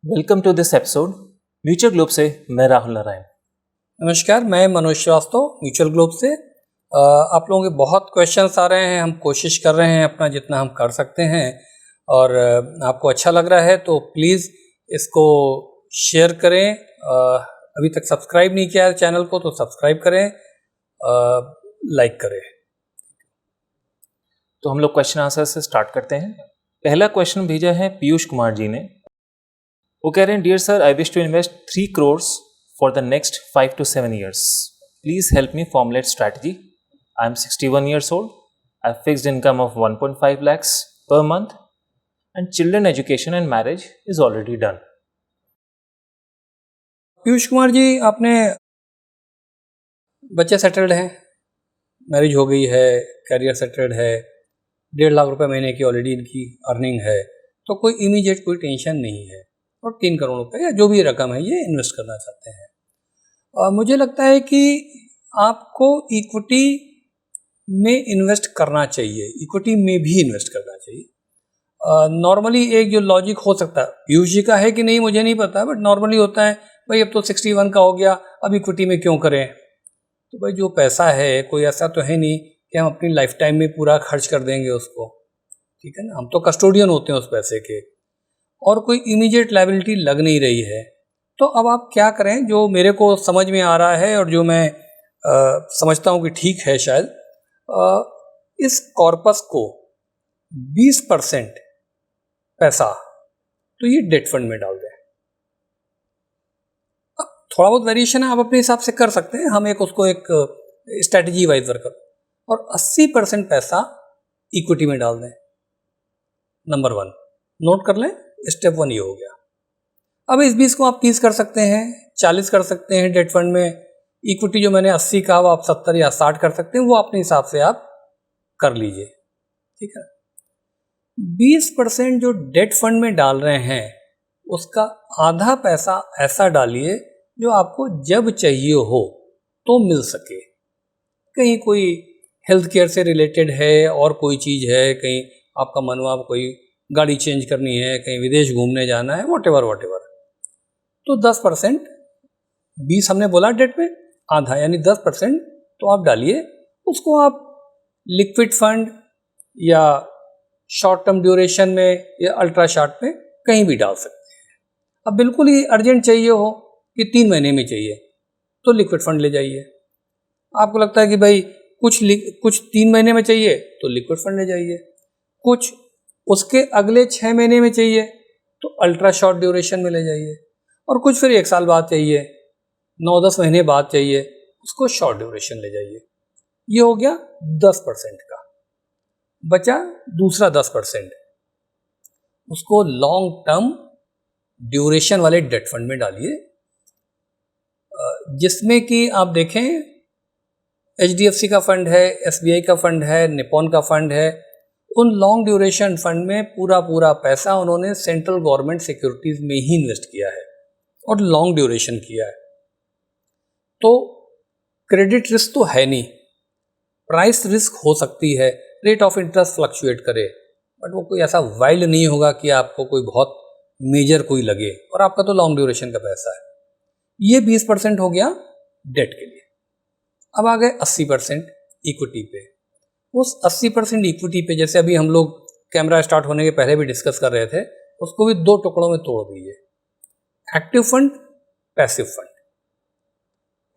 Welcome to this episode mutual globe से मैं राहुल नारायण। नमस्कार, मैं मनोज श्रीवास्तव म्यूचुअल ग्लोब से। आप लोगों के बहुत क्वेश्चंस आ रहे हैं, हम कोशिश कर रहे हैं अपना जितना हम कर सकते हैं और आपको अच्छा लग रहा है तो प्लीज़ इसको शेयर करें। अभी तक सब्सक्राइब नहीं किया है चैनल को तो सब्सक्राइब करें, लाइक करें। तो हम लोग क्वेश्चन आंसर से स्टार्ट करते हैं। पहला क्वेश्चन भेजा है पीयूष कुमार जी ने। वो कह रहे हैं, dear sir, I wish to invest 3 crores for the next 5 to 7 years. Please help me formulate strategy. I am 61 years old. I have fixed income of 1.5 lakhs per month and children education and marriage is already done. Piyush Kumar ji, आपने बच्चे settled हैं, marriage हो गई है, career settled है, 1.5 लाख रुपए महीने की ऑलरेडी इनकी अर्निंग है, तो कोई इमीडिएट कोई टेंशन नहीं है और 3 करोड़ रुपए या जो भी रकम है ये इन्वेस्ट करना चाहते हैं। मुझे लगता है कि आपको इक्विटी में इन्वेस्ट करना चाहिए, इक्विटी में भी इन्वेस्ट करना चाहिए। नॉर्मली एक जो लॉजिक हो सकता है, पीयूष जी का है कि नहीं मुझे नहीं पता, बट नॉर्मली होता है भाई अब तो 61 का हो गया, अब इक्विटी में क्यों करें। तो भाई जो पैसा है कोई ऐसा तो है नहीं कि हम अपनी लाइफ टाइम में पूरा खर्च कर देंगे उसको, ठीक है ना। हम तो कस्टोडियन होते हैं उस पैसे के और कोई इमीडिएट लायबिलिटी लग नहीं रही है। तो अब आप क्या करें, जो मेरे को समझ में आ रहा है और जो मैं समझता हूँ कि ठीक है शायद, इस कॉर्पस को 20% पैसा तो ये डेट फंड में डाल दें। अब थोड़ा बहुत वेरिएशन है, आप अपने हिसाब से कर सकते हैं, हम उसको एक स्ट्रेटजी वाइज वर्क करें और 80% पैसा इक्विटी में डाल दें। नंबर 1 नोट कर लें, स्टेप 1 ये हो गया। अब इस 20 को आप 30 कर सकते हैं, 40 कर सकते हैं डेट फंड में। इक्विटी जो मैंने 80 कहा वो आप 70 या 60 कर सकते हैं, वो अपने हिसाब से आप कर लीजिए, ठीक है। 20% जो डेट फंड में डाल रहे हैं उसका आधा पैसा ऐसा डालिए जो आपको जब चाहिए हो तो मिल सके। कहीं कोई हेल्थ केयर से रिलेटेड है और कोई चीज़ है, कहीं आपका मन हुआ कोई गाड़ी चेंज करनी है, कहीं विदेश घूमने जाना है, वॉटेवर, तो 10%, 20 हमने बोला डेट में, आधा यानी 10% तो आप डालिए। उसको आप लिक्विड फंड या शॉर्ट टर्म ड्यूरेशन में या अल्ट्रा शॉर्ट में कहीं भी डाल सकते हैं। अब बिल्कुल ही अर्जेंट चाहिए हो कि 3 महीने में चाहिए तो लिक्विड फंड ले जाइए। आपको लगता है कि भाई कुछ 3 महीने में चाहिए तो लिक्विड फंड ले जाइए, कुछ उसके अगले 6 महीने में चाहिए तो अल्ट्रा शॉर्ट ड्यूरेशन में ले जाइए, और कुछ फिर 1 साल बाद चाहिए, 9-10 महीने बाद चाहिए, उसको शॉर्ट ड्यूरेशन ले जाइए। ये हो गया 10% का। बचा दूसरा 10%, उसको लॉन्ग टर्म ड्यूरेशन वाले डेट फंड में डालिए, जिसमें कि आप देखें HDFC का फंड है, SBI का फंड है, निपॉन का फंड है। उन लॉन्ग ड्यूरेशन फंड में पूरा पैसा उन्होंने सेंट्रल गवर्नमेंट सिक्योरिटीज में ही इन्वेस्ट किया है और लॉन्ग ड्यूरेशन किया है। तो क्रेडिट रिस्क तो है नहीं, प्राइस रिस्क हो सकती है, रेट ऑफ इंटरेस्ट फ्लक्चुएट करे, बट वो कोई ऐसा वाइल्ड नहीं होगा कि आपको कोई बहुत मेजर कोई लगे, और आपका तो लॉन्ग ड्यूरेशन का पैसा है। ये 20% हो गया डेट के लिए। अब आ गए 80% इक्विटी पे। उस 80% इक्विटी पे, जैसे अभी हम लोग कैमरा स्टार्ट होने के पहले भी डिस्कस कर रहे थे, उसको भी 2 टुकड़ों में तोड़ दीजिए, active fund, passive fund.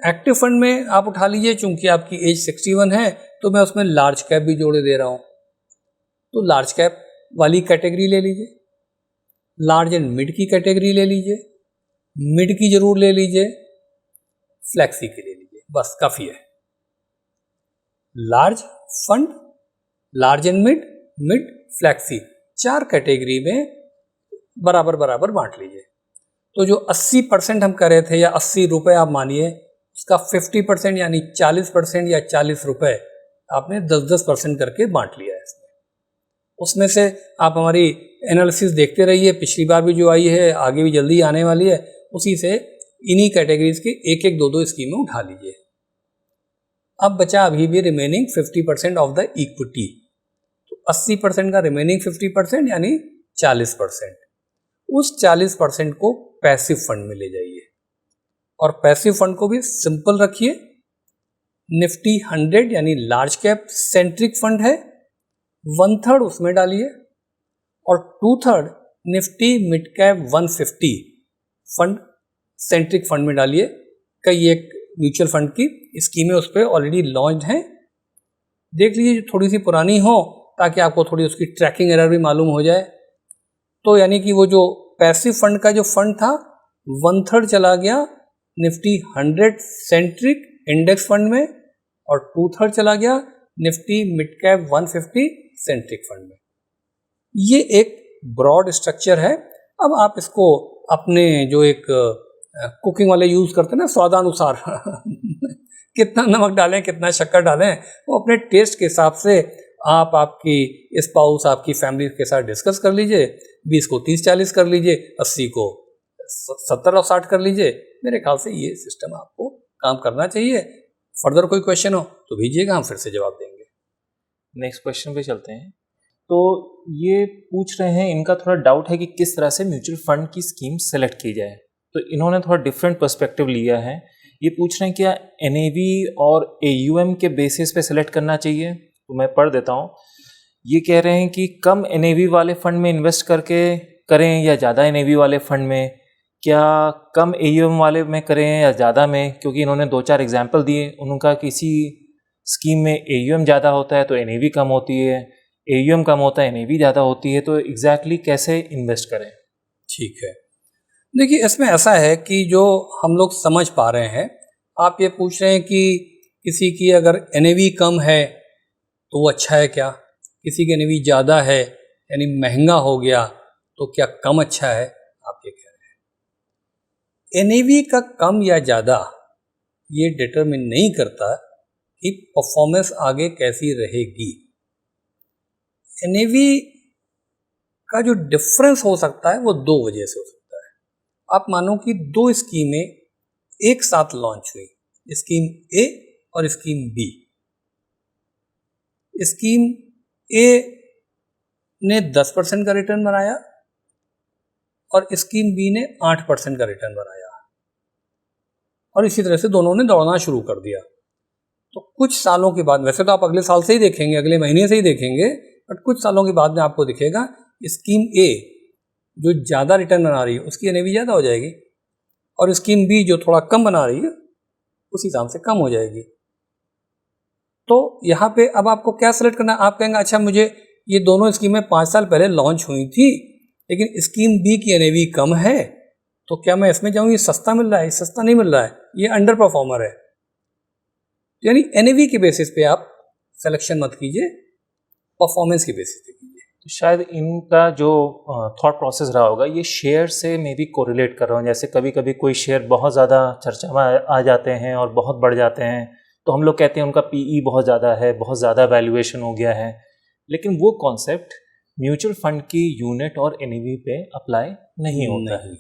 Active fund में आप उठा लीजिए, चूंकि आपकी एज 61 है तो मैं उसमें लार्ज कैप भी जोड़े दे रहा हूं, तो लार्ज कैप वाली कैटेगरी ले लीजिए, लार्ज एंड मिड की कैटेगरी ले लीजिए, मिड की जरूर ले लीजिए, फ्लैक्सी की ले लीजिए, बस काफी है। Large fund, large and mid, flexi, 4 category में बराबर बांट लीजिए। तो जो 80% हम कर रहे थे, या 80 रुपए आप मानिए, उसका 50% यानी 40% या 40 रुपए आपने 10% करके बांट लिया है इसमें। उसमें से आप हमारी एनालिसिस देखते रहिए, पिछली बार भी जो आई है, आगे भी जल्दी आने वाली है, उसी से इन्हीं कैटेगरीज की 1-1, 2-2 स्कीमें उठा लीजिए। अब बचा अभी भी रिमेनिंग 50% ऑफ द इक्विटी, तो 80% का रिमेनिंग 50% यानी 40%, उस 40% को पैसिव फंड में ले जाइए, और पैसिव फंड को भी सिंपल रखिए। निफ्टी 100 यानी लार्ज कैप सेंट्रिक फंड है, 1/3 उसमें डालिए, और 2/3 Nifty mid cap 150 fund centric fund में डालिए। कई एक म्यूचुअल फंड की स्कीमें उस पर ऑलरेडी लॉन्च हैं, देख लीजिए, थोड़ी सी पुरानी हो ताकि आपको थोड़ी उसकी ट्रैकिंग एरर भी मालूम हो जाए। तो यानी कि वो जो पैसिव फंड का जो फंड था 1/3 चला गया निफ्टी 100 सेंट्रिक इंडेक्स फंड में, और 2/3 चला गया Nifty mid cap 150 centric fund में। ये एक ब्रॉड स्ट्रक्चर है। अब आप इसको अपने जो एक कुकिंग वाले यूज करते हैं ना, स्वादानुसार कितना नमक डालें, कितना शक्कर डालें, वो अपने टेस्ट के हिसाब से आप आपकी स्पाउस, आपकी फैमिली के साथ डिस्कस कर लीजिए। 20 को 30-40 कर लीजिए, 80 को 70 और 60 कर लीजिए। मेरे ख्याल से ये सिस्टम आपको काम करना चाहिए। फर्दर कोई क्वेश्चन हो तो भेजिएगा, हम फिर से जवाब देंगे। नेक्स्ट क्वेश्चन पे चलते हैं। तो ये पूछ रहे हैं, इनका थोड़ा डाउट है कि किस तरह से म्यूचुअल फंड की स्कीम सेलेक्ट की जाए। तो इन्होंने थोड़ा डिफरेंट पर्सपेक्टिव लिया है। ये पूछ रहे हैं क्या NAV और AUM के बेसिस पे सेलेक्ट करना चाहिए। तो मैं पढ़ देता हूँ। ये कह रहे हैं कि कम NAV वाले फंड में इन्वेस्ट करके करें या ज़्यादा NAV वाले फंड में, क्या कम AUM वाले में करें या ज़्यादा में, क्योंकि इन्होंने 2-4 एग्जाम्पल दिए। उनका किसी स्कीम में AUM ज़्यादा होता है तो NAV कम होती है, AUM कम होता है NAV ज़्यादा होती है, तो एग्जैक्टली कैसे इन्वेस्ट करें। ठीक है, देखिए इसमें ऐसा है कि जो हम लोग समझ पा रहे हैं, आप ये पूछ रहे हैं कि किसी की अगर NAV कम है तो वो अच्छा है क्या, किसी की NAV ज़्यादा है यानी महंगा हो गया तो क्या कम अच्छा है, आप ये कह रहे हैं। NAV का कम या ज़्यादा ये डिटरमिन नहीं करता कि परफॉर्मेंस आगे कैसी रहेगी। NAV का जो डिफरेंस हो सकता है वो 2 वजह से हो सकता है। आप मानो कि 2 स्कीमें एक साथ लॉन्च हुई, स्कीम A और स्कीम B। स्कीम A ने 10% का रिटर्न बनाया और स्कीम B ने 8% का रिटर्न बनाया, और इसी तरह से दोनों ने दौड़ना शुरू कर दिया। तो कुछ सालों के बाद, वैसे तो आप अगले साल से ही देखेंगे, अगले महीने से ही देखेंगे, बट कुछ सालों के बाद में आपको दिखेगा स्कीम A जो ज़्यादा रिटर्न बना रही है उसकी NAV ज़्यादा हो जाएगी, और स्कीम B जो थोड़ा कम बना रही है उस हिसाब से कम हो जाएगी। तो यहाँ पे अब आपको क्या सेलेक्ट करना है। आप कहेंगे अच्छा मुझे ये दोनों स्कीमें 5 साल पहले लॉन्च हुई थी, लेकिन स्कीम B की NAV कम है, तो क्या मैं इसमें जाऊँ, ये सस्ता मिल रहा है, सस्ता नहीं मिल रहा है, ये अंडर परफॉर्मर है। यानी NAV के बेसिस पे आप सिलेक्शन मत कीजिए, परफॉर्मेंस के बेसिस पे कीजिए। तो शायद इनका जो थॉट प्रोसेस रहा होगा ये शेयर से मे भी कोरिलेट कर रहा हूँ। जैसे कभी कभी कोई शेयर बहुत ज़्यादा चर्चा में आ जाते हैं और बहुत बढ़ जाते हैं, तो हम लोग कहते हैं उनका PE बहुत ज़्यादा है, बहुत ज़्यादा वैल्यूएशन हो गया है, लेकिन वो कॉन्सेप्ट म्यूचुअल फंड की यूनिट और NAV पे अप्लाई नहीं होता है।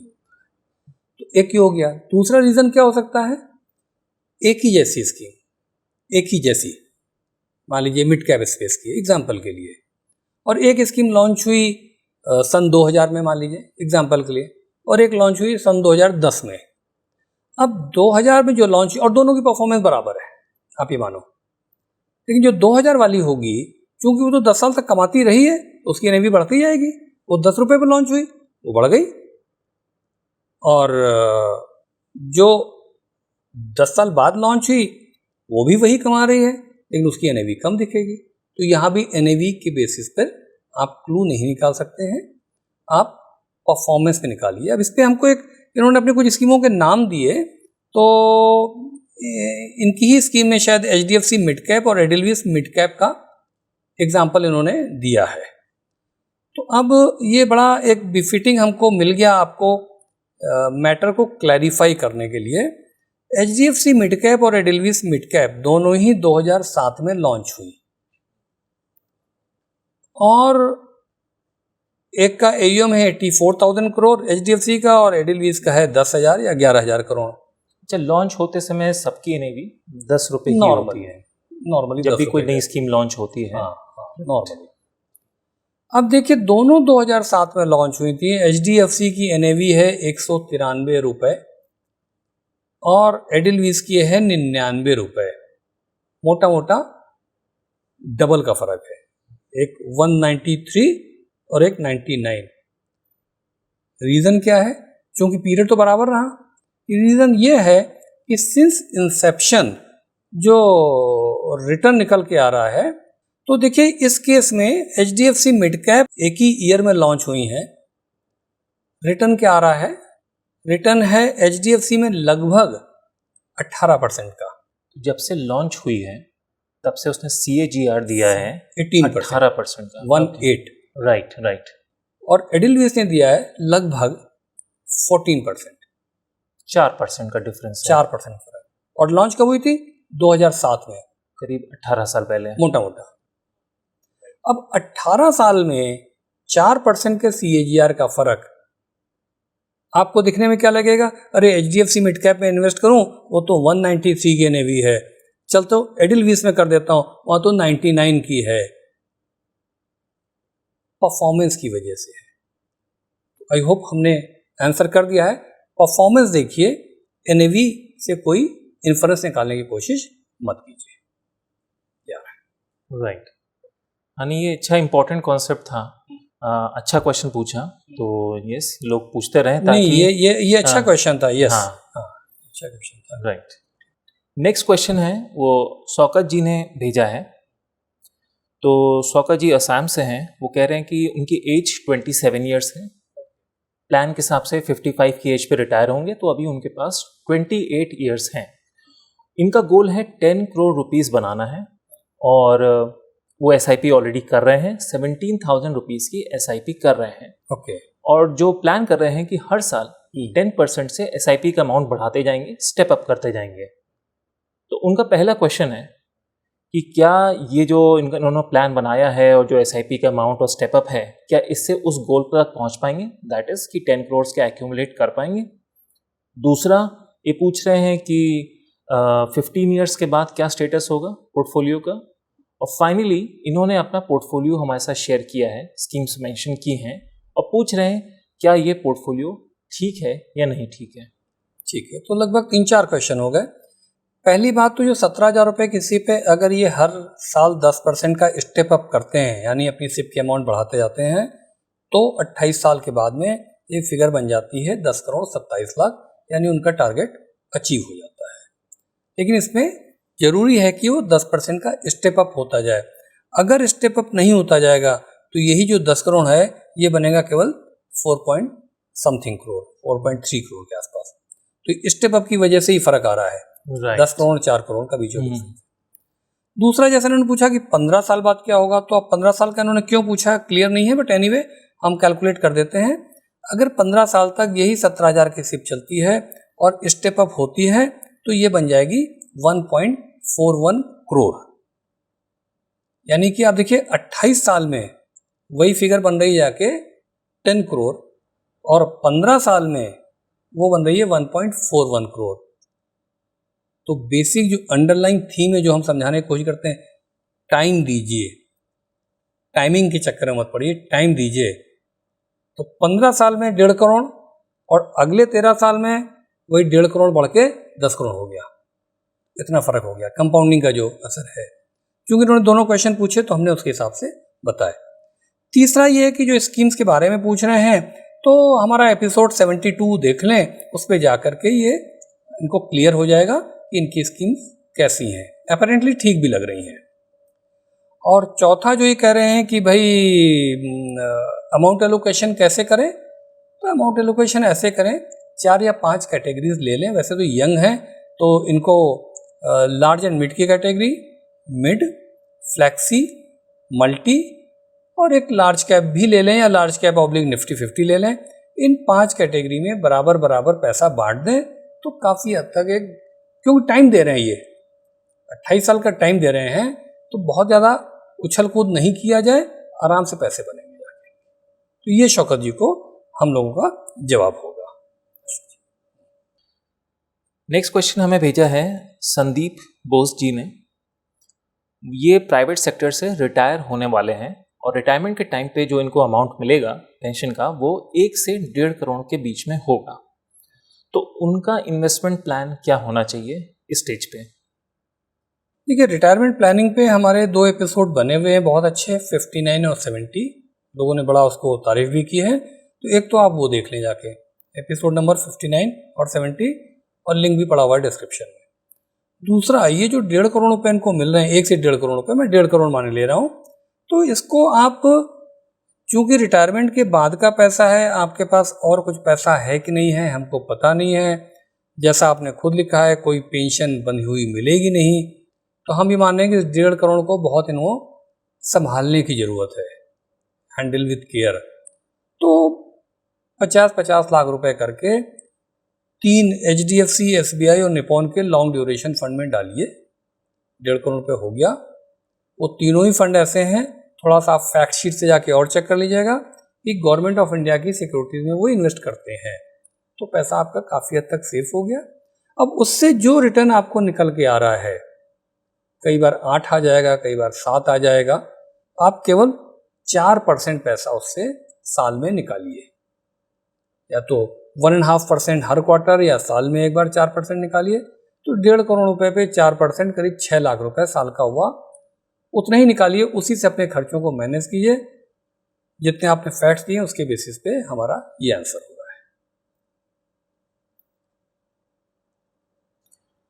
तो एक ही हो गया। दूसरा रीज़न क्या हो सकता है, एक ही जैसी स्कीम, एक ही जैसी, मान लीजिए मिड कैप स्पेस की एग्जाम्पल के लिए, और एक स्कीम लॉन्च हुई सन 2000 में मान लीजिए एग्जाम्पल के लिए, और एक लॉन्च हुई सन 2010 में। अब 2000 में जो लॉन्च हुई और दोनों की परफॉर्मेंस बराबर है, आप ये मानो, लेकिन जो 2000 वाली होगी चूंकि वो तो 10 साल तक कमाती रही है तो उसकी NAV बढ़ती जाएगी। वो 10 रुपये पर लॉन्च हुई वो बढ़ गई, और जो 10 साल बाद लॉन्च हुई वो भी वही कमा रही है, लेकिन उसकी NAV कम दिखेगी। तो यहाँ भी NAV के बेसिस पर आप क्लू नहीं निकाल सकते हैं, आप परफॉर्मेंस पे निकालिए। अब इस पर हमको एक, इन्होंने अपने कुछ स्कीमों के नाम दिए, तो इनकी ही स्कीम में शायद HDFC मिड कैप और एडिलविस मिड कैप का एग्जाम्पल इन्होंने दिया है। तो अब ये बड़ा एक बिफिटिंग हमको मिल गया आपको मैटर को क्लैरिफाई करने के लिए। HDFC मिड कैप और एडिलविस मिड कैप दोनों ही 2007 में लॉन्च हुई, और एक का AUM है 84,000 करोड़ HDFC का, और एडिलविस का है 10,000 या 11,000 करोड़। अच्छा, लॉन्च होते समय सबकी NAV 10 रुपये की होती है नॉर्मली जब भी कोई नई स्कीम लॉन्च होती है। हाँ, नॉर्मली। अब देखिए दोनों 2007 में लॉन्च हुई थी। HDFC की NAV है 193 रुपये और एडिलवीज की है 99 रुपये। मोटा मोटा डबल का फर्क है, एक 193 और एक 99। रीज़न क्या है? क्योंकि पीरियड तो बराबर रहा। रीज़न ये है कि सिंस इंसेप्शन जो रिटर्न निकल के आ रहा है, तो देखिए इस केस में HDFC मिड कैप एक ही ईयर में लॉन्च हुई है। रिटर्न क्या आ रहा है? रिटर्न है HDFC में लगभग 18% का। जब से लॉन्च हुई है तब से उसने CAGR दिया है 18%, 18% का, 18। Right right. और एडिलवीज ने दिया है लगभग 14%, 4% का डिफरेंस है, 4% फर्क। और लॉन्च कब हुई थी? 2007 में, करीब 18 साल पहले। मोटा मोटा। अब 18 साल में 4% के CAGR का फर्क आपको दिखने में क्या लगेगा? अरे HDFC मिड कैप में इन्वेस्ट करूं, वो तो 193 की NAV है, चल तो एडिलवीज में कर देता हूं, वहां तो 99 की है। परफॉर्मेंस की वजह से है। आई होप हमने आंसर कर दिया है। परफॉर्मेंस देखिए, NAV से कोई इन्फ्रेंस निकालने की कोशिश मत कीजिए यार। राइट। यानी ये अच्छा इंपॉर्टेंट कॉन्सेप्ट था। अच्छा क्वेश्चन पूछा, तो यस लोग पूछते रहे ताकि नहीं, ये अच्छा क्वेश्चन था। यस, हाँ अच्छा क्वेश्चन था। राइट। नेक्स्ट क्वेश्चन है वो शौकत जी ने भेजा है। तो शौकत जी असम से हैं। वो कह रहे हैं कि उनकी एज 27 ईयर्स है। प्लान के हिसाब से 55 की एज पे रिटायर होंगे, तो अभी उनके पास 28 ईयर्स हैं। इनका गोल है 10 करोड़ रुपीस बनाना है और वो SIP ऑलरेडी कर रहे हैं। 17,000 रुपीस की SIP कर रहे हैं। ओके। और जो प्लान कर रहे हैं कि हर साल 10% से SIP का अमाउंट बढ़ाते जाएंगे, स्टेप अप करते जाएंगे। तो उनका पहला क्वेश्चन है कि क्या ये जो इन्होंने प्लान बनाया है और जो SIP का अमाउंट और स्टेप अप है, क्या इससे उस गोल तक पहुंच पाएंगे, दैट इज कि 10 करोड़ के एक्यूमुलेट कर पाएंगे। दूसरा ये पूछ रहे हैं कि 15 ईयर्स के बाद क्या स्टेटस होगा पोर्टफोलियो का। और फाइनली इन्होंने अपना पोर्टफोलियो हमारे साथ शेयर किया है, स्कीम्स मेंशन की हैं और पूछ रहे हैं क्या ये पोर्टफोलियो ठीक है या नहीं ठीक है। ठीक है, तो लगभग 3-4 क्वेश्चन हो गए। पहली बात तो जो 17,000 रुपये की सिप है, अगर ये हर साल 10% का स्टेप अप करते हैं, यानी अपनी सिप की अमाउंट बढ़ाते जाते हैं, तो 28 साल के बाद में ये फिगर बन जाती है 10 करोड़ 27 लाख, यानी उनका टारगेट अचीव हो जाता है। लेकिन इसमें जरूरी है कि वो 10% का स्टेप अप होता जाए। अगर स्टेप अप नहीं होता जाएगा तो यही जो 10 करोड़ है ये बनेगा केवल 4.something करोड़, 4.3 करोड़ के आसपास। तो स्टेप अप की वजह से ही फर्क आ रहा है, 10 करोड़ 4 करोड़ का बीच में। दूसरा, जैसे उन्होंने पूछा कि 15 साल बाद क्या होगा, तो अब 15 साल का इन्होंने क्यों पूछा क्लियर नहीं है, बट एनीवे हम कैलकुलेट कर देते हैं। अगर 15 साल तक यही 17,000 की सिप चलती है और स्टेप अप होती है तो ये बन जाएगी 1.41 करोड़। यानी कि आप देखिए 28 साल में वही फिगर बन रही है जाके 10 करोड़ और 15 साल में वो बन रही है 1.41 करोड़। तो बेसिक जो अंडरलाइन थीम है जो हम समझाने की कोशिश करते हैं, टाइम दीजिए, टाइमिंग के चक्कर में मत पड़िए, टाइम दीजिए। तो 15 साल में 1.5 करोड़ और अगले 13 साल में वही 1.5 करोड़ बढ़ के 10 करोड़ हो गया। इतना फर्क हो गया, कंपाउंडिंग का जो असर है। क्योंकि उन्होंने दोनों क्वेश्चन पूछे तो हमने उसके हिसाब से बताया। तीसरा ये है कि जो स्कीम्स के बारे में पूछ रहे हैं, तो हमारा एपिसोड 72 देख लें, उस पर जाकर के ये इनको क्लियर हो जाएगा कि इनकी स्कीम्स कैसी हैं। अपेरेंटली ठीक भी लग रही हैं। और चौथा जो ये कह रहे हैं कि भाई अमाउंट एलोकेशन कैसे करें, तो अमाउंट एलोकेशन ऐसे करें, 4 या 5 कैटेगरीज ले लें। वैसे तो यंग हैं तो इनको लार्ज एंड मिड की कैटेगरी, मिड, फ्लैक्सी, मल्टी और एक लार्ज कैप भी ले लें या लार्ज कैप ऑब्लिक निफ्टी 50 ले लें। इन 5 कैटेगरी में बराबर बराबर पैसा बांट दें तो काफ़ी हद तक एक, क्योंकि टाइम दे रहे हैं, ये 28 साल का टाइम दे रहे हैं, तो बहुत ज़्यादा उछल कूद नहीं किया जाए, आराम से पैसे बनेंगे जाके। तो ये शौकत जी को हम लोगों का जवाब होगा। नेक्स्ट क्वेश्चन हमें भेजा है संदीप बोस जी ने। ये प्राइवेट सेक्टर से रिटायर होने वाले हैं और रिटायरमेंट के टाइम पे जो इनको अमाउंट मिलेगा पेंशन का वो 1 से 1.5 करोड़ के बीच में होगा। तो उनका इन्वेस्टमेंट प्लान क्या होना चाहिए इस स्टेज पे? देखिए, रिटायरमेंट प्लानिंग पे हमारे 2 एपिसोड बने हुए हैं बहुत अच्छे, 59 और 70। लोगों ने बड़ा उसको तारीफ भी की है, तो एक तो आप वो देख लें जाके, एपिसोड नंबर 59 और 70, और लिंक भी पड़ा हुआ है डिस्क्रिप्शन में। दूसरा, ये जो 1.5 करोड़ रुपए इनको मिल रहे हैं, 1 से 1.5 करोड़ रुपए, मैं 1.5 करोड़ मान ले रहा हूँ, तो इसको आप, चूंकि रिटायरमेंट के बाद का पैसा है, आपके पास और कुछ पैसा है कि नहीं है हमको पता नहीं है। जैसा आपने खुद लिखा है, कोई पेंशन बंधी हुई मिलेगी नहीं, तो हम ये मान रहे हैं कि 1.5 करोड़ को बहुत इनको संभालने की ज़रूरत है, हैंडल विथ केयर। तो 50-50 लाख रुपए करके 3 HDFC, SBI और निपॉन के लॉन्ग ड्यूरेशन फंड में डालिए, 1.5 करोड़ रुपये हो गया। वो तीनों ही फंड ऐसे हैं, थोड़ा सा आप फैक्ट शीट से जाके और चेक कर लीजिएगा कि गवर्नमेंट ऑफ इंडिया की सिक्योरिटीज में वो इन्वेस्ट करते हैं, तो पैसा आपका काफ़ी हद तक सेफ हो गया। अब उससे जो रिटर्न आपको निकल के आ रहा है, कई बार 8 आ जाएगा, कई बार 7 आ जाएगा, आप केवल 4% पैसा उससे साल में निकालिए, या तो 1.5% हर क्वार्टर, या साल में एक बार 4% निकालिए। तो 1.5 करोड़ रुपए पे 4% करीब 6 लाख रुपए साल का हुआ, उतना ही निकालिए, उसी से अपने खर्चों को मैनेज कीजिए। जितने आपने फैक्ट्स दिए उसके बेसिस पे हमारा ये आंसर होगा।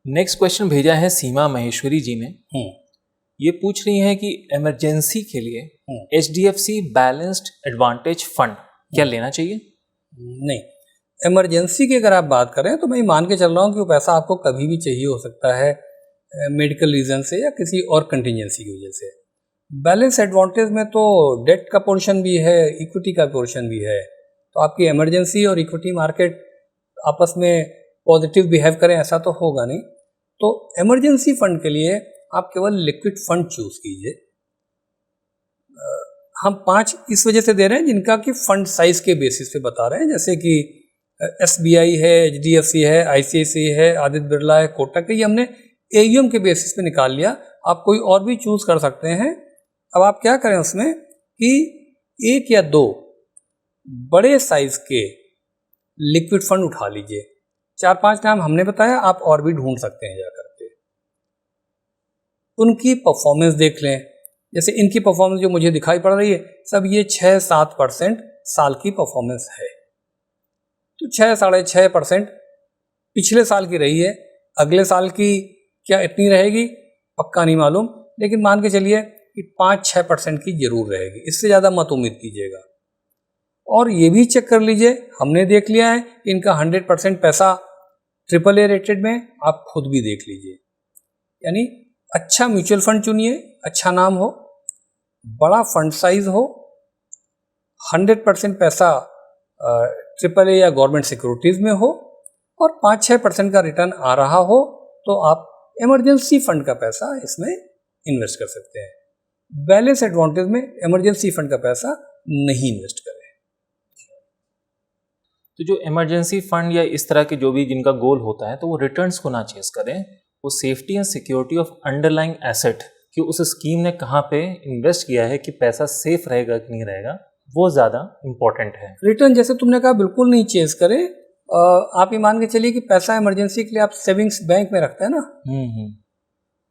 नेक्स्ट क्वेश्चन भेजा है सीमा महेश्वरी जी ने। ये पूछ रही हैं कि इमरजेंसी के लिए HDFC बैलेंस्ड एडवांटेज फंड क्या लेना चाहिए? नहीं, इमरजेंसी की अगर आप बात करें तो मैं मान के चल रहा हूँ कि वो पैसा आपको कभी भी चाहिए हो सकता है, मेडिकल रीज़न से या किसी और कंटिजेंसी की वजह से। बैलेंस एडवांटेज में तो डेट का पोर्शन भी है, इक्विटी का पोर्शन भी है, तो आपकी इमरजेंसी और इक्विटी मार्केट आपस में पॉजिटिव बिहेव करें ऐसा तो होगा नहीं। तो इमरजेंसी फंड के लिए आप केवल लिक्विड फंड चूज कीजिए। हम 5 इस वजह से दे रहे हैं जिनका कि फंड साइज के बेसिस पे बता रहे हैं, जैसे कि SBI है, HDFC है, ICICI है, आदित्य बिरला है, कोटक है, ये हमने AUM के बेसिस पे निकाल लिया। आप कोई और भी चूज कर सकते हैं। अब आप क्या करें उसमें कि 1 या 2 बड़े साइज के लिक्विड फंड उठा लीजिए। 4-5 नाम हमने बताया, आप और भी ढूंढ सकते हैं जाकर के। उनकी परफॉर्मेंस देख लें, जैसे इनकी परफॉर्मेंस जो मुझे दिखाई पड़ रही है, सब ये 6-7% साल की परफॉर्मेंस है। तो 6-6.5% पिछले साल की रही है, अगले साल की क्या इतनी रहेगी पक्का नहीं मालूम, लेकिन मान के चलिए कि 5-6% की जरूर रहेगी, इससे ज़्यादा मत उम्मीद कीजिएगा। और ये भी चेक कर लीजिए, हमने देख लिया है कि इनका 100% पैसा AAA रेटेड में, आप खुद भी देख लीजिए। यानी अच्छा म्यूचुअल फंड चुनिए, अच्छा नाम हो, बड़ा फंड साइज हो, 100% पैसा AAA या गवर्नमेंट सिक्योरिटीज में हो, और 5-6% का रिटर्न आ रहा हो, तो आप इमरजेंसी फंड का पैसा इसमें इन्वेस्ट कर सकते हैं। बैलेंस एडवांटेज में इमरजेंसी फंड का पैसा नहीं इन्वेस्ट करें। तो जो इमरजेंसी फंड या इस तरह के जो भी जिनका गोल होता है, तो वो रिटर्न्स को ना चेस करें, वो safety and security of underlying asset कि उस स्कीम ने कहाँ पे इन्वेस्ट किया है, कि पैसा सेफ रहेगा कि नहीं रहेगा, वो ज़्यादा इम्पोर्टेंट है। रिटर्न जैसे तुमने कहा बिल्कुल नहीं चेस करें। आप ये मान के चलिए कि पैसा इमरजेंसी के लिए आप सेविंग्स बैंक में रखते हैं ना,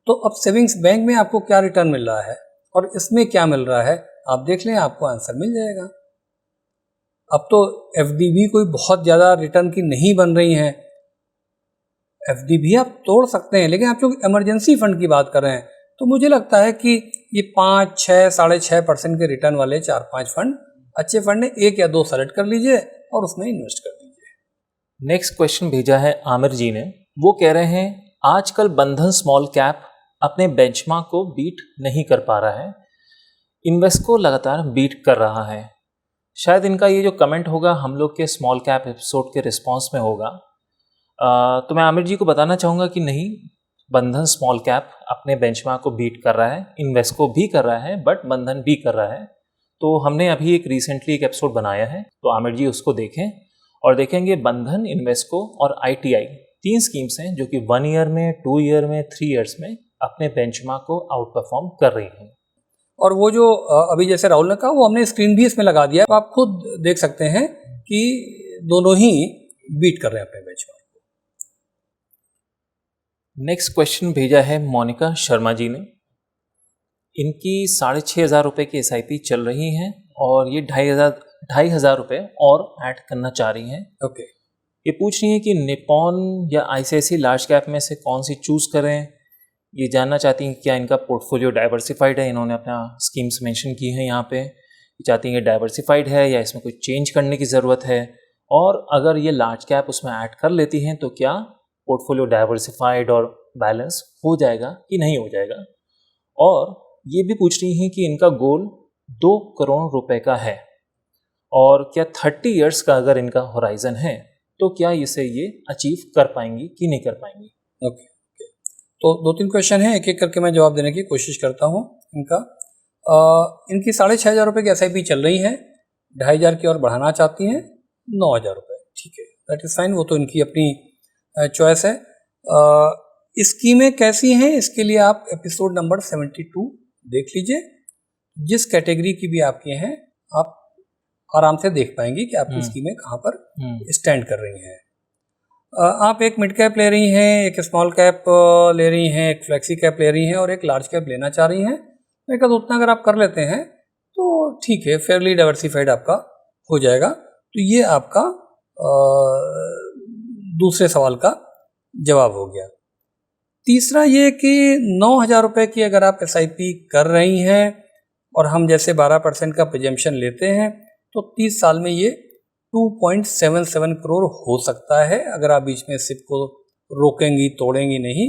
तो अब सेविंग्स बैंक में आपको क्या रिटर्न मिल रहा है और इसमें क्या मिल रहा है, आप देख लें, आपको आंसर मिल जाएगा। अब तो FD भी कोई बहुत ज़्यादा रिटर्न की नहीं बन रही हैं, FD भी आप तोड़ सकते हैं, लेकिन आप जो इमरजेंसी फंड की बात कर रहे हैं, तो मुझे लगता है कि ये 5-6-6.5% के रिटर्न वाले 4-5 फंड अच्छे फंड है, 1 या 2 सेलेक्ट कर लीजिए और उसमें इन्वेस्ट कर दीजिए। नेक्स्ट क्वेश्चन भेजा है आमिर जी ने। वो कह रहे हैं आजकल बंधन स्मॉल कैप अपने बेंचमार्क को बीट नहीं कर पा रहा है, इन्वेस्को लगातार बीट कर रहा है। शायद इनका ये जो कमेंट होगा हम लोग के स्मॉल कैप एपिसोड के रिस्पॉन्स में होगा। तो मैं आमिर जी को बताना चाहूँगा कि नहीं, बंधन स्मॉल कैप अपने बेंचमार्क को बीट कर रहा है, इन्वेस्को भी कर रहा है, बट बंधन भी कर रहा है। तो हमने अभी एक रिसेंटली एक एपिसोड बनाया है, तो आमिर जी उसको देखें और देखेंगे बंधन, इन्वेस्को और ITI 3 स्कीम्स हैं जो कि 1 ईयर में, 2 ईयर में, 3 ईयर्स में अपने बेंचमार्क को आउट परफॉर्म कर रही हैं। और वो जो अभी जैसे राहुल ने कहा वो हमने स्क्रीन भी इसमें लगा दिया है, तो आप खुद देख सकते हैं कि दोनों ही बीट कर रहे हैं अपने बेंचमार्क को। नेक्स्ट क्वेश्चन भेजा है मोनिका शर्मा जी ने। इनकी 6,500 रुपये की SIP चल रही हैं और ये 2,500 रुपये और ऐड करना चाह रही हैं। ओके। ये पूछ रही हैं कि निपॉन या ICICI लार्ज कैप में से कौन सी चूज़ करें। ये जानना चाहती हैं क्या इनका पोर्टफोलियो डाइवर्सिफाइड है। इन्होंने अपना स्कीम्स मेंशन की हैं यहाँ पे। ये चाहती हैं डाइवर्सिफाइड है या इसमें कोई चेंज करने की ज़रूरत है, और अगर ये लार्ज कैप उसमें ऐड कर लेती हैं तो क्या पोर्टफोलियो डाइवर्सिफाइड और बैलेंस हो जाएगा कि नहीं हो जाएगा। और ये भी पूछ रही हैं कि इनका गोल 2 करोड़ रुपए का है और क्या 30 इयर्स का अगर इनका होराइजन है तो क्या इसे ये अचीव कर पाएंगी कि नहीं कर पाएंगी। ओके। तो 2-3 क्वेश्चन हैं, एक एक करके मैं जवाब देने की कोशिश करता हूँ इनका। इनकी 6,500 रुपये की SIP चल रही है, 2,500 की और बढ़ाना चाहती हैं, 9,000 रुपये। ठीक है, दैट इज फाइन, वो तो इनकी अपनी चॉइस है। स्कीमें कैसी हैं इसके लिए आप एपिसोड नंबर 72 देख लीजिए। जिस कैटेगरी की भी आपकी हैं आप आराम से देख पाएंगे कि आपकी स्कीमें कहाँ पर स्टैंड कर रही हैं। आप एक मिड कैप ले रही हैं, एक स्मॉल कैप ले रही हैं, एक फ्लेक्सी कैप ले रही हैं और एक लार्ज कैप लेना चाह रही हैं। मैं कहता हूँ उतना अगर आप कर लेते हैं तो ठीक है, फेयरली डाइवर्सिफाइड आपका हो जाएगा। तो ये आपका दूसरे सवाल का जवाब हो गया। तीसरा ये कि 9,000 रुपये की अगर आप SIP कर रही हैं और हम जैसे 12% का प्रिजम्पशन लेते हैं तो 30 साल में ये 2.77 करोड़ हो सकता है, अगर आप बीच में सिप को रोकेंगी तोड़ेंगी नहीं।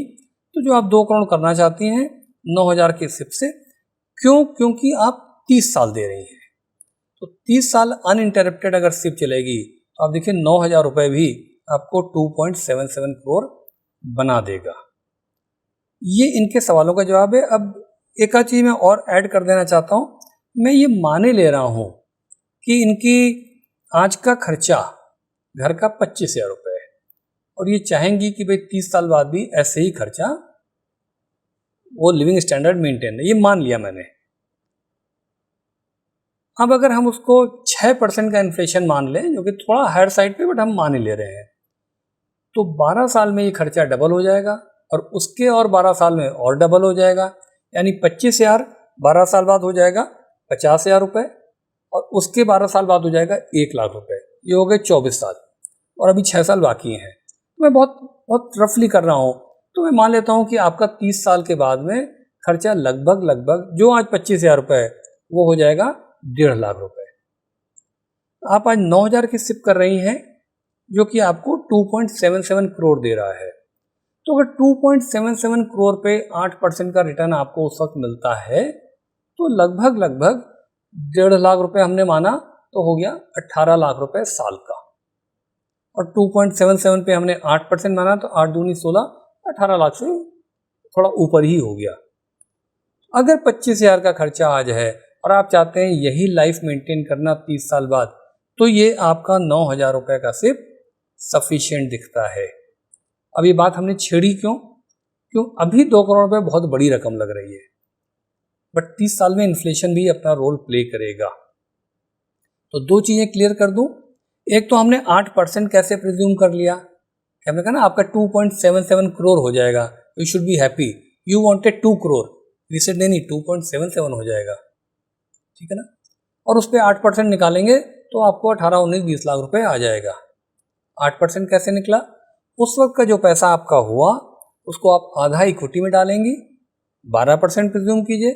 तो जो आप 2 करोड़ करना चाहती हैं 9,000 की सिप से, क्यों? क्योंकि आप 30 साल दे रही हैं। तो 30 साल अनइंटरप्टेड अगर सिप चलेगी तो आप देखिए 9,000 रुपये भी आपको 2.77 करोड़ बना देगा। ये इनके सवालों का जवाब है। अब एक आध चीज़ मैं और ऐड कर देना चाहता हूँ। मैं ये माने ले रहा हूँ कि इनकी आज का खर्चा घर का 25,000 रुपये है और ये चाहेंगी कि भाई 30 साल बाद भी ऐसे ही खर्चा, वो लिविंग स्टैंडर्ड मेंटेन है, ये मान लिया मैंने। अब अगर हम उसको 6% का इन्फ्लेशन मान लें, जो कि थोड़ा हायर साइड पे बट हम मान ही ले रहे हैं, तो 12 साल में ये खर्चा डबल हो जाएगा और उसके और 12 साल में और डबल हो जाएगा, यानी 25,000 12 साल बाद हो जाएगा 50,000 रुपये और उसके 12 साल बाद हो जाएगा 1,00,000 रुपये। ये हो गए 24 साल और अभी 6 साल बाकी हैं। तो मैं बहुत रफली कर रहा हूँ, तो मैं मान लेता हूँ कि आपका 30 साल के बाद में खर्चा लगभग जो आज 25,000 रुपये है वो हो जाएगा 1,50,000 रुपये। आप आज 9,000 की सिप कर रही हैं जो कि आपको 2.77 करोड़ दे रहा है। तो अगर 2.77 करोड़ पे 8% का रिटर्न आपको उस वक्त मिलता है तो लगभग 1,50,000 रुपये हमने माना तो हो गया 18,00,000 रुपये साल का, और 2.77 पे हमने 8% माना तो 8 दूनी 16, 18,00,000 से थोड़ा ऊपर ही हो गया। अगर 25,000 का खर्चा आज है और आप चाहते हैं यही लाइफ मेंटेन करना 30 साल बाद, तो ये आपका 9,000 रुपये का सिर्फ सफिशिएंट दिखता है। अब ये बात हमने छेड़ी क्यों? अभी 2 करोड़ रुपये बहुत बड़ी रकम लग रही है, बट 30 साल में इन्फ्लेशन भी अपना रोल प्ले करेगा। तो 2 चीज़ें क्लियर कर दूं। एक तो हमने 8% कैसे प्रिज्यूम कर लिया, हमने कहा ना आपका 2.77 करोड़ हो जाएगा, you should be happy, you wanted 2 crore, we said नहीं 2.77 हो जाएगा, ठीक है ना। और उस पर 8% निकालेंगे तो आपको 18, 19, 20 लाख रुपए आ जाएगा। 8% कैसे निकला? उस वक्त का जो पैसा आपका हुआ उसको आप आधा इक्विटी में डालेंगी, 12% प्रिज्यूम कीजिए,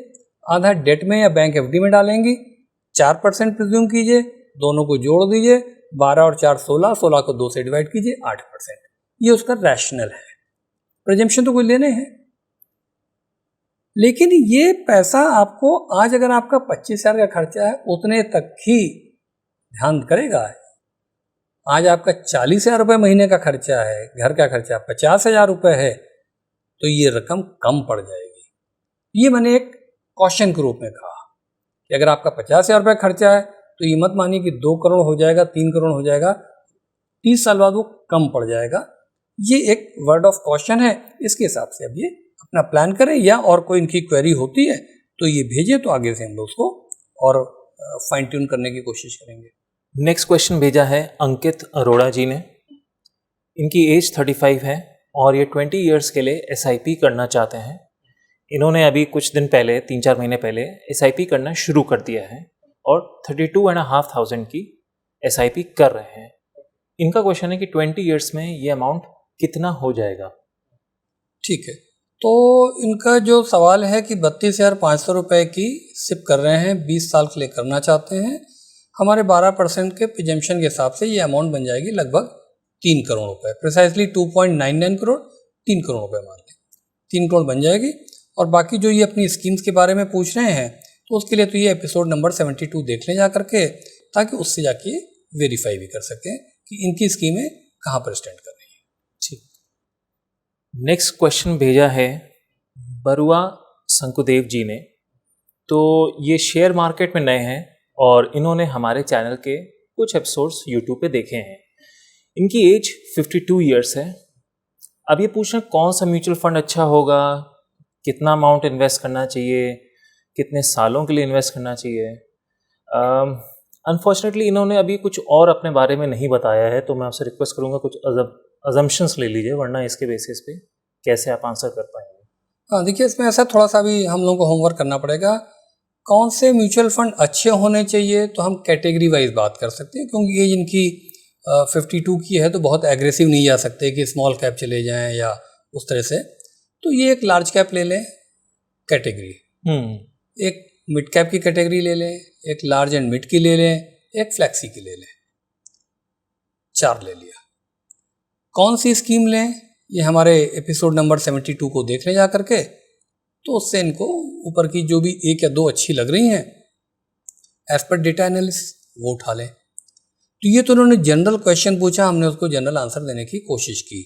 आधा डेट में या बैंक FD में डालेंगी, 4% प्रिज्यूम कीजिए, दोनों को जोड़ दीजिए, 12 और 4 16, 16 को 2 से डिवाइड कीजिए, 8%। ये उसका रैशनल है। प्रिजम्पशन तो कोई लेने हैं, लेकिन ये पैसा आपको आज अगर आपका 25,000 का खर्चा है उतने तक ही ध्यान करेगा। आज आपका 40,000 रुपये महीने का खर्चा है, घर का खर्चा 50,000 रुपये है, तो ये रकम कम पड़ जाएगी। ये मैंने एक कॉशन के रूप में कहा कि अगर आपका 50,000 रुपये खर्चा है तो ये मत मानिए कि 2 करोड़ हो जाएगा, 3 करोड़ हो जाएगा, 30 साल बाद वो कम पड़ जाएगा। ये एक वर्ड ऑफ कॉशन है, इसके हिसाब से अब ये अपना प्लान करें, या और कोई इनकी क्वेरी होती है तो ये भेजें तो आगे से हम लोग उसको और फाइन ट्यून करने की कोशिश करेंगे। नेक्स्ट क्वेश्चन भेजा है अंकित अरोड़ा जी ने। इनकी एज 35 है और ये 20 इयर्स के लिए SIP करना चाहते हैं। इन्होंने अभी कुछ दिन पहले 3-4 महीने पहले SIP करना शुरू कर दिया है और 32,500 की SIP कर रहे हैं। इनका क्वेश्चन है कि 20 इयर्स में ये अमाउंट कितना हो जाएगा। ठीक है, तो इनका जो सवाल है कि 32,500 रुपये की सिप कर रहे हैं, 20 साल के लिए करना चाहते हैं। हमारे 12% के प्रिजम्पशन के हिसाब से ये अमाउंट बन जाएगी लगभग 3 करोड़ रुपए, प्रिसाइसली 2.99 करोड़, 3 करोड़ रुपए मान लें, 3 करोड़ बन जाएगी। और बाकी जो ये अपनी स्कीम्स के बारे में पूछ रहे हैं तो उसके लिए तो ये एपिसोड नंबर 72 देख लें जा करके, ताकि उससे जाके वेरीफाई भी कर सकें कि इनकी स्कीमें कहाँ पर स्टैंड कर रही हैं। ठीक, नेक्स्ट क्वेश्चन भेजा है बरुआ शंकुदेव जी ने। तो ये शेयर मार्केट में नए हैं और इन्होंने हमारे चैनल के कुछ एपिसोड्स यूट्यूब पे देखे हैं। इनकी एज 52 इयर्स है। अब ये पूछ रहे हैं कौन सा म्यूचुअल फंड अच्छा होगा, कितना अमाउंट इन्वेस्ट करना चाहिए, कितने सालों के लिए इन्वेस्ट करना चाहिए। अनफॉर्चुनेटली इन्होंने अभी कुछ और अपने बारे में नहीं बताया है, तो मैं आपसे रिक्वेस्ट करूँगा कुछ अजम्पशंस ले लीजिए, वरना इसके बेसिस पे कैसे आप आंसर कर पाएंगे। हाँ देखिए, इसमें ऐसा थोड़ा सा भी हम लोगों को होमवर्क करना पड़ेगा। कौन से म्यूचुअल फंड अच्छे होने चाहिए तो हम कैटेगरी वाइज बात कर सकते हैं, क्योंकि एज इनकी 52 की है तो बहुत एग्रेसिव नहीं जा सकते कि स्मॉल कैप चले जाएं या उस तरह से। तो ये एक लार्ज कैप ले लें कैटेगरी, एक मिड कैप की कैटेगरी ले लें, एक लार्ज एंड मिड की ले लें, एक फ्लैक्सी की ले लें, 4 ले लिया। कौन सी स्कीम लें ये हमारे एपिसोड नंबर 72 को देख लें जा करके, तो उससे इनको ऊपर की जो भी 1 या 2 अच्छी लग रही हैं एज पर डेटा एनालिसिस वो उठा लें। तो ये तो उन्होंने जनरल क्वेश्चन पूछा, हमने उसको जनरल आंसर देने की कोशिश की।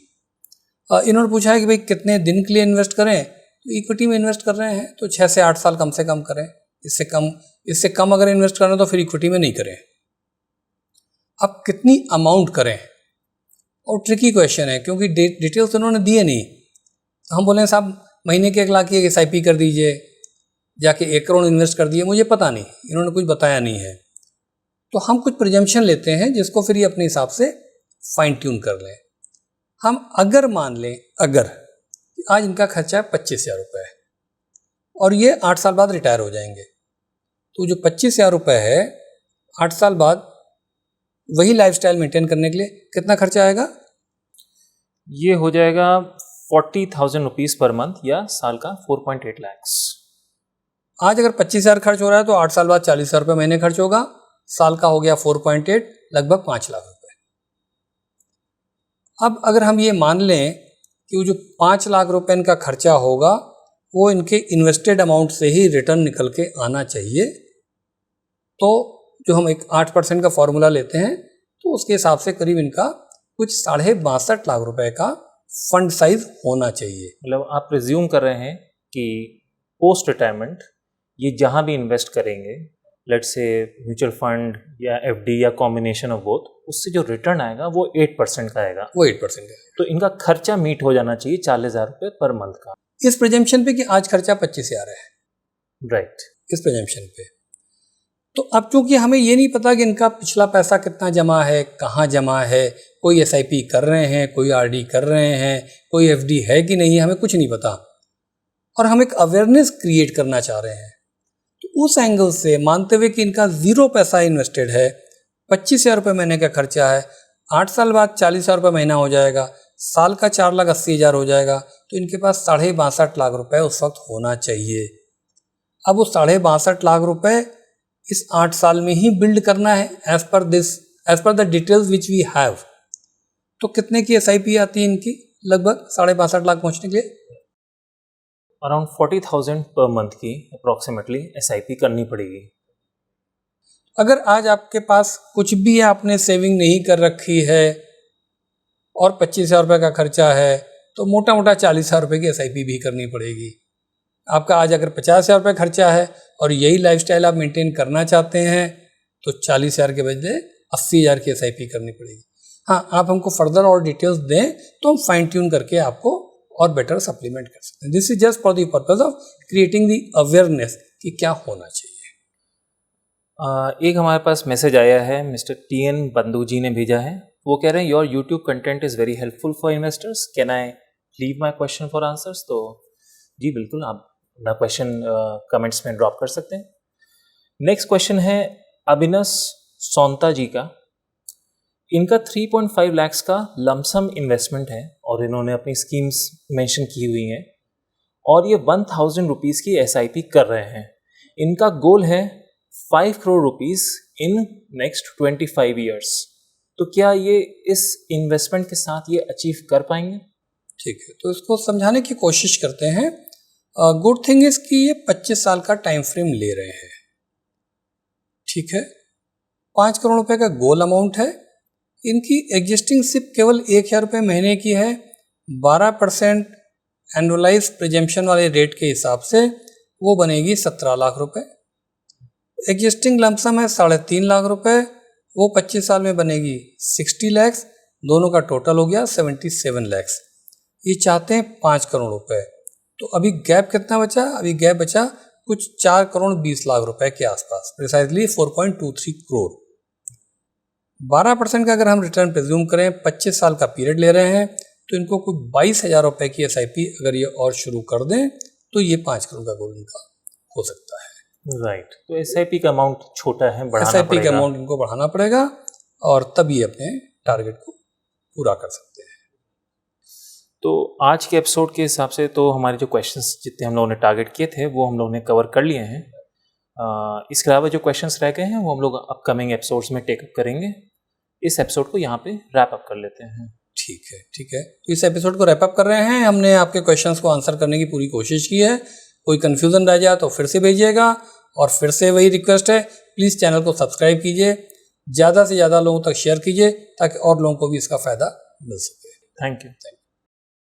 इन्होंने पूछा है कि भाई कितने दिन के लिए इन्वेस्ट करें, तो इक्विटी में इन्वेस्ट कर रहे हैं तो 6 से 8 साल कम से कम करें। इससे कम अगर इन्वेस्ट करें तो फिर इक्विटी में नहीं करें। अब कितनी अमाउंट करें, और ट्रिकी क्वेश्चन है क्योंकि डिटेल्स उन्होंने दिए नहीं। तो हम बोले साहब महीने के 1 लाख की SIP कर दीजिए, जाके 1 करोड़ इन्वेस्ट कर दिए, मुझे पता नहीं, इन्होंने कुछ बताया नहीं है। तो हम कुछ प्रिजम्पशन लेते हैं जिसको फिर ये अपने हिसाब से फाइन ट्यून कर लें। हम अगर मान लें आज इनका खर्चा है 25,000 रुपये और ये 8 साल बाद रिटायर हो जाएंगे, तो जो 25,000 रुपये है 8 साल बाद वही लाइफस्टाइल मेंटेन करने के लिए कितना खर्चा आएगा? ये हो जाएगा 40,000 रुपीज़ पर मंथ या साल का 4.8 लाख। आज अगर 25,000 खर्च हो रहा है तो 8 साल बाद 40,000 रुपये महीने खर्च होगा, साल का हो गया 4.8, लगभग 5 लाख रुपए। अब अगर हम ये मान लें कि वो जो 5 लाख रुपए इनका खर्चा होगा वो इनके इन्वेस्टेड अमाउंट से ही रिटर्न निकल के आना चाहिए, तो जो हम एक 8% का फॉर्मूला लेते हैं तो उसके हिसाब से करीब इनका कुछ 62.5 लाख रुपए का फंड साइज होना चाहिए। मतलब आप प्रिज्यूम कर रहे हैं कि पोस्ट रिटायरमेंट ये जहाँ भी इन्वेस्ट करेंगे, लेट्स से म्यूचुअल फंड या FD या कॉम्बिनेशन ऑफ बोथ, उससे जो रिटर्न आएगा वो 8% का आएगा। वो 8% का। तो इनका खर्चा मीट हो जाना चाहिए 40,000 रुपये पर मंथ का, इस प्रिजम्पशन पे कि आज खर्चा 25,000 है। राइट, इस प्रिजम्पशन पे। तो अब चूंकि हमें ये नहीं पता कि इनका पिछला पैसा कितना जमा है, कहाँ जमा है, कोई SIP कर रहे हैं, कोई RD कर रहे हैं, कोई FD है कि नहीं, हमें कुछ नहीं पता, और हम एक अवेयरनेस क्रिएट करना चाह रहे हैं। तो उस एंगल से मानते हुए कि इनका 0 पैसा इन्वेस्टेड है, 25,000 रुपये महीने का खर्चा है, 8 साल बाद 40,000 रुपये महीना हो जाएगा, साल का 4,80,000 हो जाएगा, तो इनके पास 62.5 लाख रुपए उस वक्त होना चाहिए। अब वो 62.5 लाख रुपए इस 8 साल में ही बिल्ड करना है as per the details which we have. तो कितने की SIP आती है इनकी लगभग 62.5 लाख पहुंचने के लिए? अराउंड 40,000 पर मंथ की अप्रॉक्सीमेटली SIP करनी पड़ेगी। अगर आज आपके पास कुछ भी आपने सेविंग नहीं कर रखी है और 25,000 रुपये का खर्चा है, तो मोटा मोटा 40,000 रुपये की SIP भी करनी पड़ेगी। आपका आज अगर 50,000 रुपये खर्चा है और यही लाइफस्टाइल आप मेंटेन करना चाहते हैं तो 40,000 के बदले 80,000 की SIP करनी पड़ेगी। हाँ, आप हमको फर्दर और डिटेल्स दें तो हम फाइन ट्यून करके आपको और बेटर सप्लीमेंट कर सकते हैं। This is just for the purpose of creating the awareness कि क्या होना चाहिए। एक हमारे पास मैसेज आया है, मिस्टर TN बंधु जी ने भेजा है। वो कह रहे हैं your YouTube content is very helpful for investors, can I leave my question for answers. तो जी बिल्कुल, आप अपना क्वेश्चन कमेंट्स में ड्रॉप कर सकते हैं। नेक्स्ट क्वेश्चन है अभिनस सोंता जी का। इनका 3.5 लाख का लमसम इन्वेस्टमेंट है और इन्होंने अपनी स्कीम्स मेंशन की हुई हैं और ये 1000 रुपीज़ की SIP कर रहे हैं। इनका गोल है 5 crore rupees in next 25 years. तो क्या ये इस इन्वेस्टमेंट के साथ ये अचीव कर पाएंगे? ठीक है, तो इसको समझाने की कोशिश करते हैं। गुड थिंग इज कि ये 25 साल का टाइम फ्रेम ले रहे हैं। ठीक है, 5 करोड़ रुपए का गोल अमाउंट है। इनकी एग्जिस्टिंग सिप केवल 1000 रुपये महीने की है। 12% एनुअलाइज प्रिजम्पशन वाले रेट के हिसाब से वो बनेगी 17 लाख रुपए। एग्जिस्टिंग लमसम है 3.5 लाख रुपए, वो 25 साल में बनेगी 60 लैक्स। दोनों का टोटल हो गया 77 लैक्स। ये चाहते हैं 5 करोड़ रुपए। तो अभी गैप कितना बचा? अभी गैप बचा कुछ 4 करोड़ 20 लाख रुपए के आसपास, प्रिसाइजली 4.23 करोड़। 12% का अगर हम रिटर्न प्रिज्यूम करें, 25 साल का पीरियड ले रहे हैं, तो इनको कोई 22,000 रुपए की SIP अगर ये और शुरू कर दें तो ये 5 करोड़ का गोल इनका हो सकता है। राइट, तो SIP का अमाउंट छोटा है, बढ़ाना SIP पड़ेगा। का अमाउंट इनको बढ़ाना पड़ेगा और तभी अपने टारगेट को पूरा कर सकते हैं। तो आज के एपिसोड के हिसाब से तो हमारे जो क्वेश्चंस जितने हम लोगों ने टारगेट किए थे वो हम लोगों ने कवर कर लिए हैं। इसके अलावा जो क्वेश्चंस रह गए हैं वो हम लोग अपकमिंग एपिसोड्स में टेकअप करेंगे। इस एपिसोड को यहाँ पे रैप अप कर लेते हैं। ठीक है, तो इस एपिसोड को रैप अप कर रहे हैं। हमने आपके क्वेश्चंस को आंसर करने की पूरी कोशिश की है। कोई कन्फ्यूजन रह जाए तो फिर से भेजिएगा, और फिर से वही रिक्वेस्ट है, प्लीज़ चैनल को सब्सक्राइब कीजिए, ज़्यादा से ज़्यादा लोगों तक शेयर कीजिए ताकि और लोगों को भी इसका फ़ायदा मिल सके। Thank you.